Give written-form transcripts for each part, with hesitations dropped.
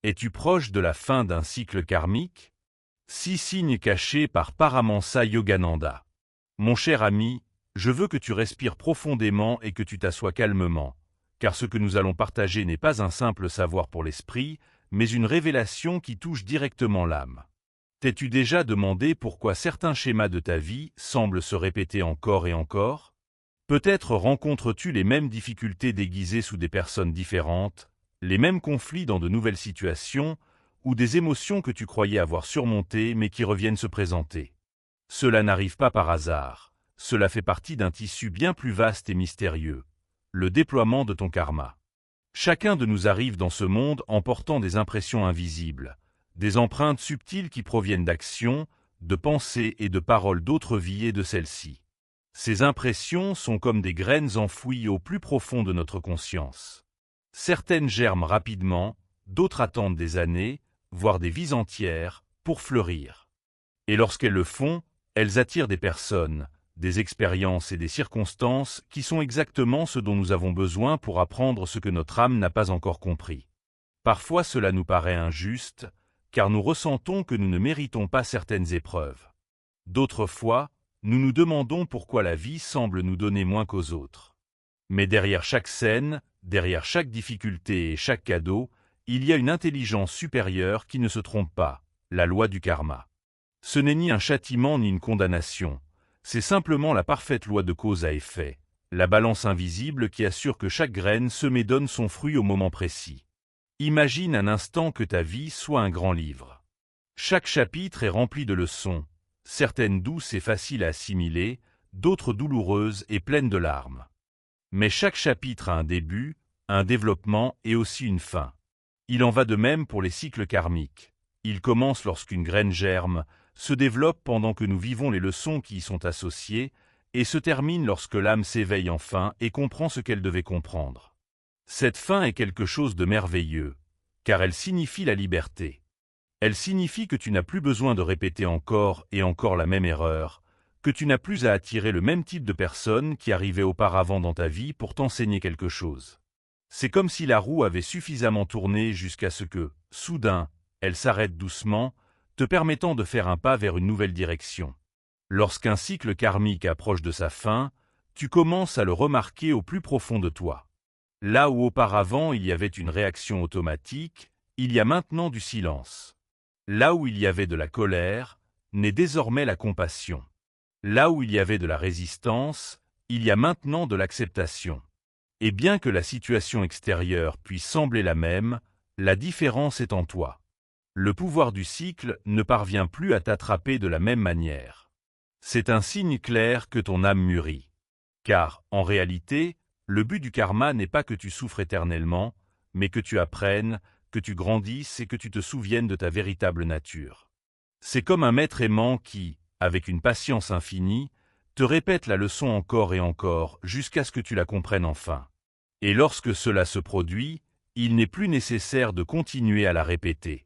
Es-tu proche de la fin d'un cycle karmique? 6 signes cachés par Paramahansa Yogananda. Mon cher ami, je veux que tu respires profondément et que tu t'assoies calmement, car ce que nous allons partager n'est pas un simple savoir pour l'esprit, mais une révélation qui touche directement l'âme. T'es-tu déjà demandé pourquoi certains schémas de ta vie semblent se répéter encore et encore? Peut-être rencontres-tu les mêmes difficultés déguisées sous des personnes différentes, les mêmes conflits dans de nouvelles situations, ou des émotions que tu croyais avoir surmontées mais qui reviennent se présenter. Cela n'arrive pas par hasard, cela fait partie d'un tissu bien plus vaste et mystérieux, le déploiement de ton karma. Chacun de nous arrive dans ce monde en portant des impressions invisibles, des empreintes subtiles qui proviennent d'actions, de pensées et de paroles d'autres vies et de celles-ci. Ces impressions sont comme des graines enfouies au plus profond de notre conscience. Certaines germent rapidement, d'autres attendent des années, voire des vies entières, pour fleurir. Et lorsqu'elles le font, elles attirent des personnes, des expériences et des circonstances qui sont exactement ce dont nous avons besoin pour apprendre ce que notre âme n'a pas encore compris. Parfois cela nous paraît injuste, car nous ressentons que nous ne méritons pas certaines épreuves. D'autres fois, nous nous demandons pourquoi la vie semble nous donner moins qu'aux autres. Mais derrière chaque scène, derrière chaque difficulté et chaque cadeau, il y a une intelligence supérieure qui ne se trompe pas, la loi du karma. Ce n'est ni un châtiment ni une condamnation, c'est simplement la parfaite loi de cause à effet, la balance invisible qui assure que chaque graine semée donne son fruit au moment précis. Imagine un instant que ta vie soit un grand livre. Chaque chapitre est rempli de leçons, certaines douces et faciles à assimiler, d'autres douloureuses et pleines de larmes. Mais chaque chapitre a un début, un développement et aussi une fin. Il en va de même pour les cycles karmiques. Ils commencent lorsqu'une graine germe, se développe pendant que nous vivons les leçons qui y sont associées, et se terminent lorsque l'âme s'éveille enfin et comprend ce qu'elle devait comprendre. Cette fin est quelque chose de merveilleux, car elle signifie la liberté. Elle signifie que tu n'as plus besoin de répéter encore et encore la même erreur, que tu n'as plus à attirer le même type de personnes qui arrivaient auparavant dans ta vie pour t'enseigner quelque chose. C'est comme si la roue avait suffisamment tourné jusqu'à ce que, soudain, elle s'arrête doucement, te permettant de faire un pas vers une nouvelle direction. Lorsqu'un cycle karmique approche de sa fin, tu commences à le remarquer au plus profond de toi. Là où auparavant il y avait une réaction automatique, il y a maintenant du silence. Là où il y avait de la colère, naît désormais la compassion. Là où il y avait de la résistance, il y a maintenant de l'acceptation. Et bien que la situation extérieure puisse sembler la même, la différence est en toi. Le pouvoir du cycle ne parvient plus à t'attraper de la même manière. C'est un signe clair que ton âme mûrit. Car, en réalité, le but du karma n'est pas que tu souffres éternellement, mais que tu apprennes, que tu grandisses et que tu te souviennes de ta véritable nature. C'est comme un maître aimant qui, avec une patience infinie, te répète la leçon encore et encore jusqu'à ce que tu la comprennes enfin. Et lorsque cela se produit, il n'est plus nécessaire de continuer à la répéter.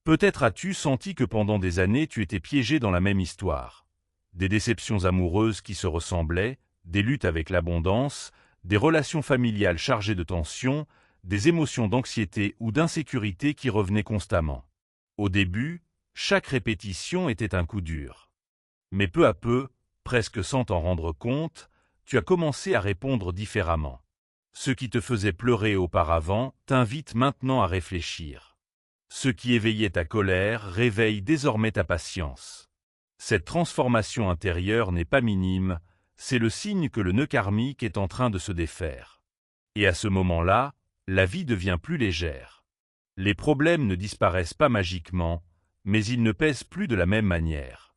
Peut-être as-tu senti que pendant des années tu étais piégé dans la même histoire. Des déceptions amoureuses qui se ressemblaient, des luttes avec l'abondance, des relations familiales chargées de tensions, des émotions d'anxiété ou d'insécurité qui revenaient constamment. Au début, chaque répétition était un coup dur. Mais peu à peu, presque sans t'en rendre compte, tu as commencé à répondre différemment. Ce qui te faisait pleurer auparavant t'invite maintenant à réfléchir. Ce qui éveillait ta colère réveille désormais ta patience. Cette transformation intérieure n'est pas minime, c'est le signe que le nœud karmique est en train de se défaire. Et à ce moment-là, la vie devient plus légère. Les problèmes ne disparaissent pas magiquement, mais ils ne pèsent plus de la même manière.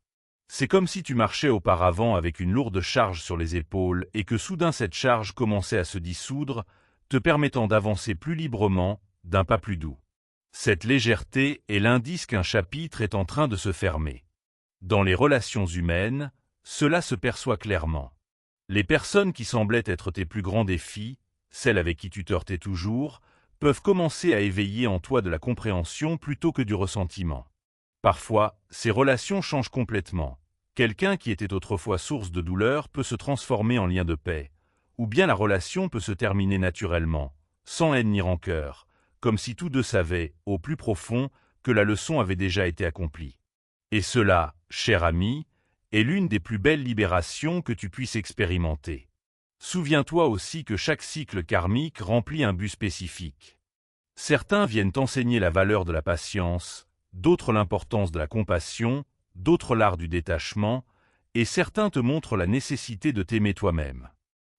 C'est comme si tu marchais auparavant avec une lourde charge sur les épaules et que soudain cette charge commençait à se dissoudre, te permettant d'avancer plus librement, d'un pas plus doux. Cette légèreté est l'indice qu'un chapitre est en train de se fermer. Dans les relations humaines, cela se perçoit clairement. Les personnes qui semblaient être tes plus grands défis, celles avec qui tu te heurtais toujours, peuvent commencer à éveiller en toi de la compréhension plutôt que du ressentiment. Parfois, ces relations changent complètement. Quelqu'un qui était autrefois source de douleur peut se transformer en lien de paix, ou bien la relation peut se terminer naturellement, sans haine ni rancœur, comme si tous deux savaient, au plus profond, que la leçon avait déjà été accomplie. Et cela, cher ami, est l'une des plus belles libérations que tu puisses expérimenter. Souviens-toi aussi que chaque cycle karmique remplit un but spécifique. Certains viennent t'enseigner la valeur de la patience, d'autres l'importance de la compassion, d'autres l'art du détachement, et certains te montrent la nécessité de t'aimer toi-même.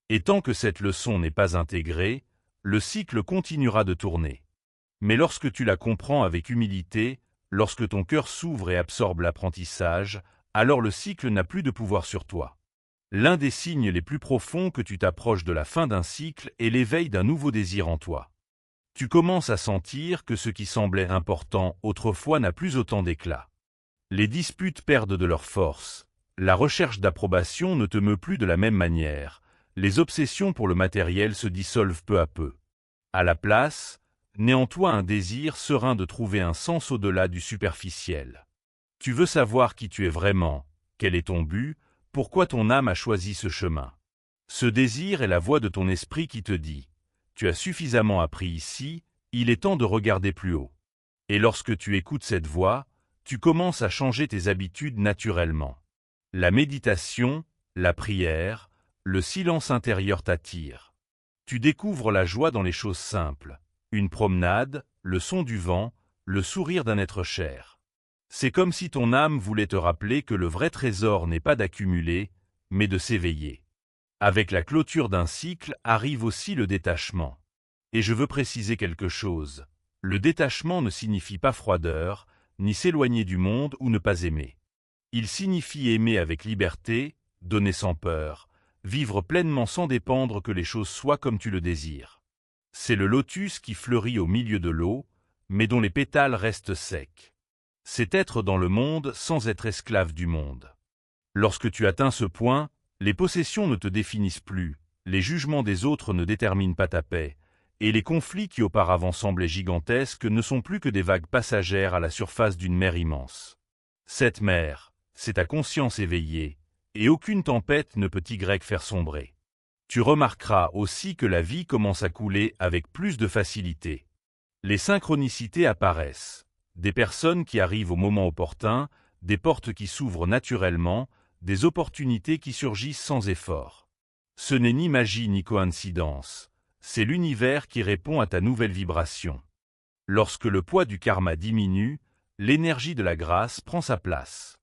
Et tant que cette leçon n'est pas intégrée, le cycle continuera de tourner. Mais lorsque tu la comprends avec humilité, lorsque ton cœur s'ouvre et absorbe l'apprentissage, alors le cycle n'a plus de pouvoir sur toi. L'un des signes les plus profonds que tu t'approches de la fin d'un cycle est l'éveil d'un nouveau désir en toi. Tu commences à sentir que ce qui semblait important autrefois n'a plus autant d'éclat. Les disputes perdent de leur force, la recherche d'approbation ne te meut plus de la même manière, les obsessions pour le matériel se dissolvent peu à peu. À la place, naît en toi un désir serein de trouver un sens au-delà du superficiel. Tu veux savoir qui tu es vraiment, quel est ton but, pourquoi ton âme a choisi ce chemin. Ce désir est la voix de ton esprit qui te dit « Tu as suffisamment appris ici, il est temps de regarder plus haut ». Et lorsque tu écoutes cette voix, tu commences à changer tes habitudes naturellement. La méditation, la prière, le silence intérieur t'attirent. Tu découvres la joie dans les choses simples, une promenade, le son du vent, le sourire d'un être cher. C'est comme si ton âme voulait te rappeler que le vrai trésor n'est pas d'accumuler, mais de s'éveiller. Avec la clôture d'un cycle arrive aussi le détachement. Et je veux préciser quelque chose. Le détachement ne signifie pas froideur, ni s'éloigner du monde ou ne pas aimer. Il signifie aimer avec liberté, donner sans peur, vivre pleinement sans dépendre que les choses soient comme tu le désires. C'est le lotus qui fleurit au milieu de l'eau, mais dont les pétales restent secs. C'est être dans le monde sans être esclave du monde. Lorsque tu atteins ce point, les possessions ne te définissent plus, les jugements des autres ne déterminent pas ta paix, et les conflits qui auparavant semblaient gigantesques ne sont plus que des vagues passagères à la surface d'une mer immense. Cette mer, c'est ta conscience éveillée, et aucune tempête ne peut y faire sombrer. Tu remarqueras aussi que la vie commence à couler avec plus de facilité. Les synchronicités apparaissent, des personnes qui arrivent au moment opportun, des portes qui s'ouvrent naturellement, des opportunités qui surgissent sans effort. Ce n'est ni magie ni coïncidence, c'est l'univers qui répond à ta nouvelle vibration. Lorsque le poids du karma diminue, l'énergie de la grâce prend sa place.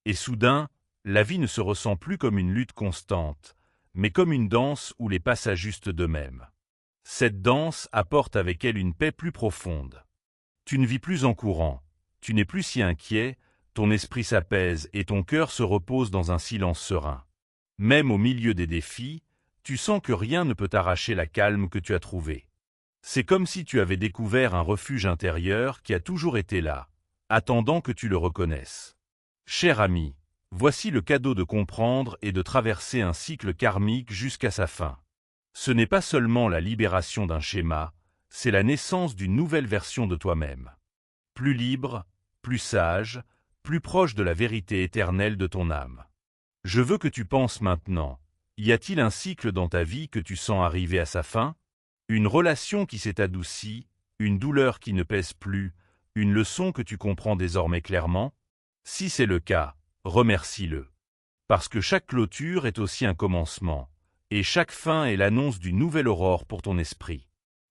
Et soudain, la vie ne se ressent plus comme une lutte constante, mais comme une danse où les pas s'ajustent d'eux-mêmes. Cette danse apporte avec elle une paix plus profonde. Tu ne vis plus en courant, tu n'es plus si inquiet, ton esprit s'apaise et ton cœur se repose dans un silence serein. Même au milieu des défis, tu sens que rien ne peut t'arracher la calme que tu as trouvée. C'est comme si tu avais découvert un refuge intérieur qui a toujours été là, attendant que tu le reconnaisses. Cher ami, voici le cadeau de comprendre et de traverser un cycle karmique jusqu'à sa fin. Ce n'est pas seulement la libération d'un schéma, c'est la naissance d'une nouvelle version de toi-même. Plus libre, plus sage, plus proche de la vérité éternelle de ton âme. Je veux que tu penses maintenant, y a-t-il un cycle dans ta vie que tu sens arriver à sa fin? Une relation qui s'est adoucie, une douleur qui ne pèse plus, une leçon que tu comprends désormais clairement? Si c'est le cas, remercie-le. Parce que chaque clôture est aussi un commencement, et chaque fin est l'annonce d'une nouvelle aurore pour ton esprit.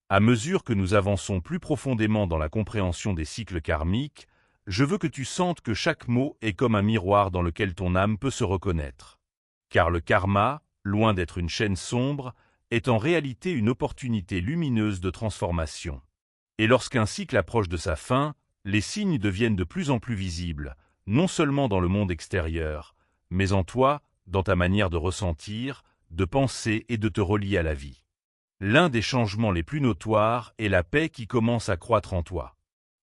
À mesure que nous avançons plus profondément dans la compréhension des cycles karmiques, je veux que tu sentes que chaque mot est comme un miroir dans lequel ton âme peut se reconnaître. Car le karma, loin d'être une chaîne sombre, est en réalité une opportunité lumineuse de transformation. Et lorsqu'un cycle approche de sa fin, les signes deviennent de plus en plus visibles, non seulement dans le monde extérieur, mais en toi, dans ta manière de ressentir, de penser et de te relier à la vie. L'un des changements les plus notoires est la paix qui commence à croître en toi.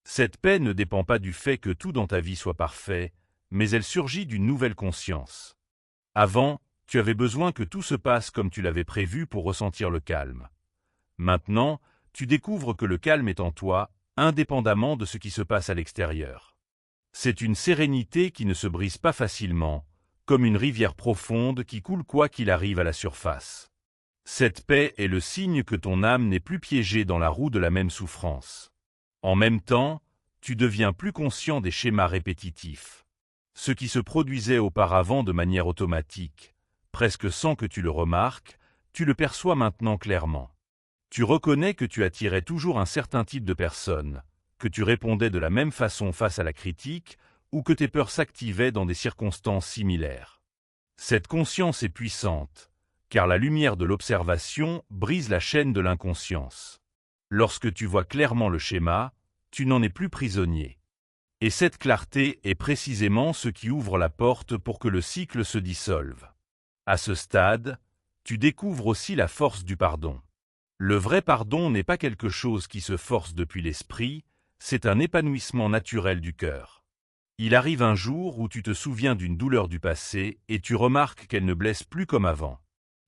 Cette paix ne dépend pas du fait que tout dans ta vie soit parfait, mais elle surgit d'une nouvelle conscience. Avant, tu avais besoin que tout se passe comme tu l'avais prévu pour ressentir le calme. Maintenant, tu découvres que le calme est en toi, indépendamment de ce qui se passe à l'extérieur. C'est une sérénité qui ne se brise pas facilement, comme une rivière profonde qui coule quoi qu'il arrive à la surface. Cette paix est le signe que ton âme n'est plus piégée dans la roue de la même souffrance. En même temps, tu deviens plus conscient des schémas répétitifs. Ce qui se produisait auparavant de manière automatique, presque sans que tu le remarques, tu le perçois maintenant clairement. Tu reconnais que tu attirais toujours un certain type de personne, que tu répondais de la même façon face à la critique, ou que tes peurs s'activaient dans des circonstances similaires. Cette conscience est puissante, car la lumière de l'observation brise la chaîne de l'inconscience. Lorsque tu vois clairement le schéma, tu n'en es plus prisonnier. Et cette clarté est précisément ce qui ouvre la porte pour que le cycle se dissolve. À ce stade, tu découvres aussi la force du pardon. Le vrai pardon n'est pas quelque chose qui se force depuis l'esprit, c'est un épanouissement naturel du cœur. Il arrive un jour où tu te souviens d'une douleur du passé et tu remarques qu'elle ne blesse plus comme avant.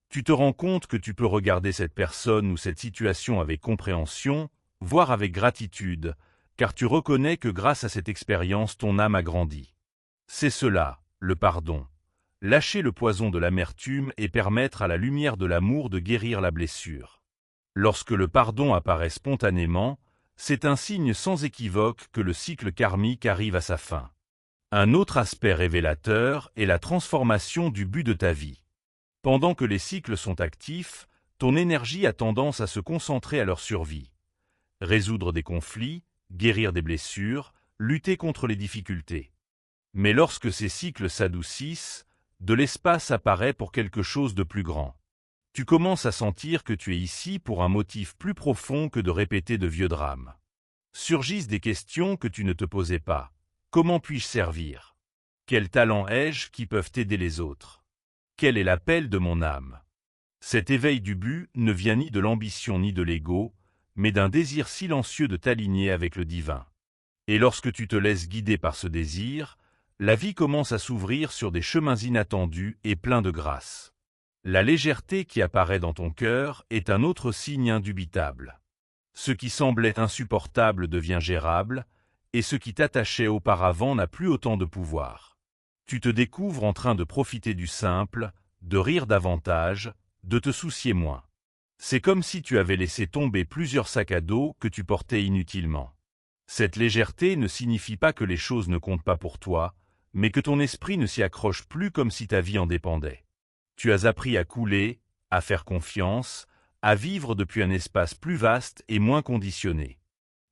Tu te rends compte que tu peux regarder cette personne ou cette situation avec compréhension, voire avec gratitude, car tu reconnais que grâce à cette expérience ton âme a grandi. C'est cela, le pardon. Lâcher le poison de l'amertume et permettre à la lumière de l'amour de guérir la blessure. Lorsque le pardon apparaît spontanément, c'est un signe sans équivoque que le cycle karmique arrive à sa fin. Un autre aspect révélateur est la transformation du but de ta vie. Pendant que les cycles sont actifs, ton énergie a tendance à se concentrer à leur survie. Résoudre des conflits, guérir des blessures, lutter contre les difficultés. Mais lorsque ces cycles s'adoucissent, de l'espace apparaît pour quelque chose de plus grand. Tu commences à sentir que tu es ici pour un motif plus profond que de répéter de vieux drames. Surgissent des questions que tu ne te posais pas. Comment puis-je servir? Quels talents ai-je qui peuvent aider les autres? Quel est l'appel de mon âme? Cet éveil du but ne vient ni de l'ambition ni de l'ego, mais d'un désir silencieux de t'aligner avec le divin. Et lorsque tu te laisses guider par ce désir, la vie commence à s'ouvrir sur des chemins inattendus et pleins de grâce. La légèreté qui apparaît dans ton cœur est un autre signe indubitable. Ce qui semblait insupportable devient gérable, et ce qui t'attachait auparavant n'a plus autant de pouvoir. Tu te découvres en train de profiter du simple, de rire davantage, de te soucier moins. C'est comme si tu avais laissé tomber plusieurs sacs à dos que tu portais inutilement. Cette légèreté ne signifie pas que les choses ne comptent pas pour toi, mais que ton esprit ne s'y accroche plus comme si ta vie en dépendait. Tu as appris à couler, à faire confiance, à vivre depuis un espace plus vaste et moins conditionné.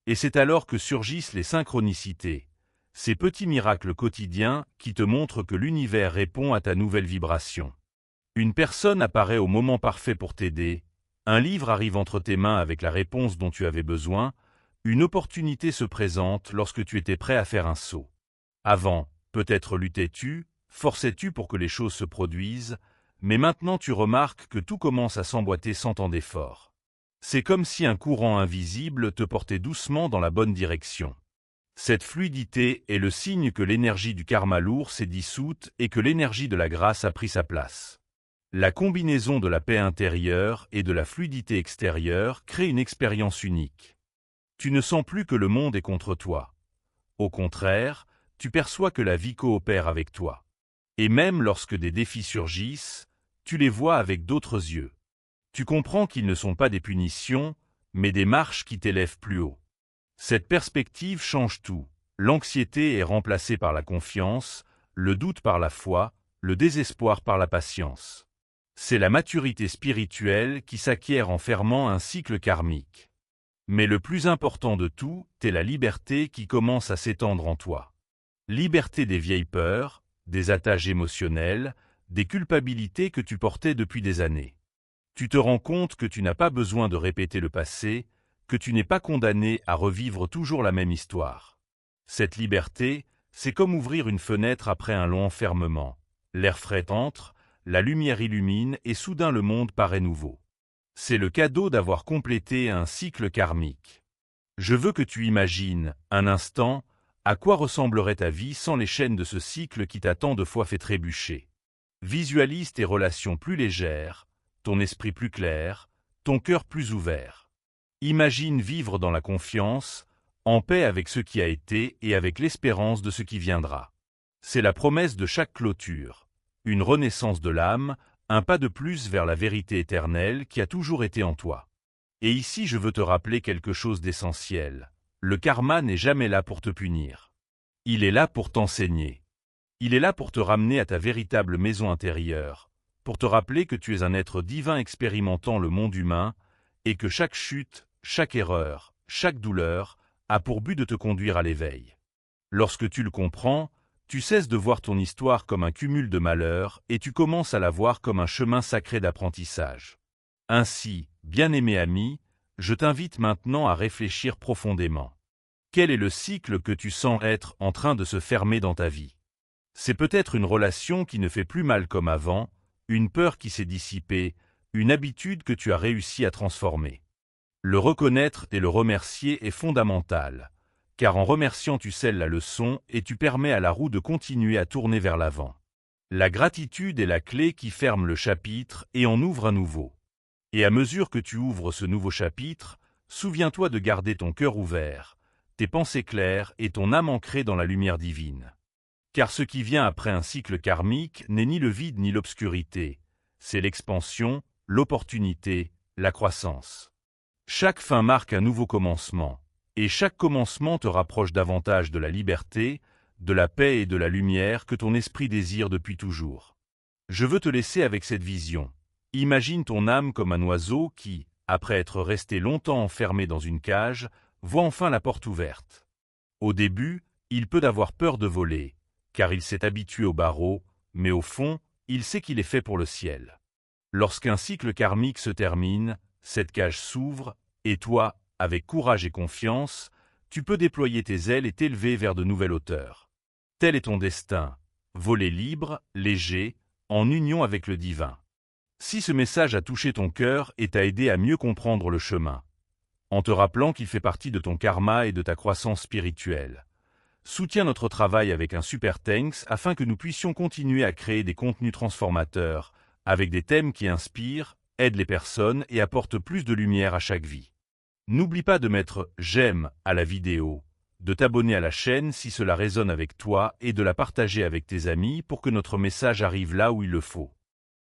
Et c'est alors que surgissent les synchronicités, ces petits miracles quotidiens qui te montrent que l'univers répond à ta nouvelle vibration. Une personne apparaît au moment parfait pour t'aider, un livre arrive entre tes mains avec la réponse dont tu avais besoin, une opportunité se présente lorsque tu étais prêt à faire un saut. Avant, peut-être luttais-tu, forçais-tu pour que les choses se produisent, mais maintenant tu remarques que tout commence à s'emboîter sans tant d'effort. C'est comme si un courant invisible te portait doucement dans la bonne direction. Cette fluidité est le signe que l'énergie du karma lourd s'est dissoute et que l'énergie de la grâce a pris sa place. La combinaison de la paix intérieure et de la fluidité extérieure crée une expérience unique. Tu ne sens plus que le monde est contre toi. Au contraire, tu perçois que la vie coopère avec toi. Et même lorsque des défis surgissent, tu les vois avec d'autres yeux. Tu comprends qu'ils ne sont pas des punitions, mais des marches qui t'élèvent plus haut. Cette perspective change tout. L'anxiété est remplacée par la confiance, le doute par la foi, le désespoir par la patience. C'est la maturité spirituelle qui s'acquiert en fermant un cycle karmique. Mais le plus important de tout, c'est la liberté qui commence à s'étendre en toi. Liberté des vieilles peurs, des attaches émotionnelles, des culpabilités que tu portais depuis des années. Tu te rends compte que tu n'as pas besoin de répéter le passé, que tu n'es pas condamné à revivre toujours la même histoire. Cette liberté, c'est comme ouvrir une fenêtre après un long enfermement. L'air frais entre, la lumière illumine et soudain le monde paraît nouveau. C'est le cadeau d'avoir complété un cycle karmique. Je veux que tu imagines, un instant, à quoi ressemblerait ta vie sans les chaînes de ce cycle qui t'a tant de fois fait trébucher. Visualise tes relations plus légères, ton esprit plus clair, ton cœur plus ouvert. Imagine vivre dans la confiance, en paix avec ce qui a été et avec l'espérance de ce qui viendra. C'est la promesse de chaque clôture, une renaissance de l'âme, un pas de plus vers la vérité éternelle qui a toujours été en toi. Et ici je veux te rappeler quelque chose d'essentiel. Le karma n'est jamais là pour te punir. Il est là pour t'enseigner. Il est là pour te ramener à ta véritable maison intérieure, pour te rappeler que tu es un être divin expérimentant le monde humain, et que chaque chute, chaque erreur, chaque douleur, a pour but de te conduire à l'éveil. Lorsque tu le comprends, tu cesses de voir ton histoire comme un cumul de malheurs et tu commences à la voir comme un chemin sacré d'apprentissage. Ainsi, bien-aimé ami, je t'invite maintenant à réfléchir profondément. Quel est le cycle que tu sens être en train de se fermer dans ta vie? C'est peut-être une relation qui ne fait plus mal comme avant, une peur qui s'est dissipée, une habitude que tu as réussi à transformer. Le reconnaître et le remercier est fondamental, car en remerciant tu scelles la leçon et tu permets à la roue de continuer à tourner vers l'avant. La gratitude est la clé qui ferme le chapitre et en ouvre un nouveau. Et à mesure que tu ouvres ce nouveau chapitre, souviens-toi de garder ton cœur ouvert, tes pensées claires et ton âme ancrée dans la lumière divine. Car ce qui vient après un cycle karmique n'est ni le vide ni l'obscurité, c'est l'expansion, l'opportunité, la croissance. Chaque fin marque un nouveau commencement, et chaque commencement te rapproche davantage de la liberté, de la paix et de la lumière que ton esprit désire depuis toujours. Je veux te laisser avec cette vision. Imagine ton âme comme un oiseau qui, après être resté longtemps enfermé dans une cage, voit enfin la porte ouverte. Au début, il peut avoir peur de voler, car il s'est habitué aux barreaux, mais au fond, il sait qu'il est fait pour le ciel. Lorsqu'un cycle karmique se termine, cette cage s'ouvre, et toi, avec courage et confiance, tu peux déployer tes ailes et t'élever vers de nouvelles hauteurs. Tel est ton destin, voler libre, léger, en union avec le divin. Si ce message a touché ton cœur et t'a aidé à mieux comprendre le chemin, en te rappelant qu'il fait partie de ton karma et de ta croissance spirituelle, soutiens notre travail avec un super thanks afin que nous puissions continuer à créer des contenus transformateurs, avec des thèmes qui inspirent, aident les personnes et apportent plus de lumière à chaque vie. N'oublie pas de mettre « j'aime » à la vidéo, de t'abonner à la chaîne si cela résonne avec toi et de la partager avec tes amis pour que notre message arrive là où il le faut.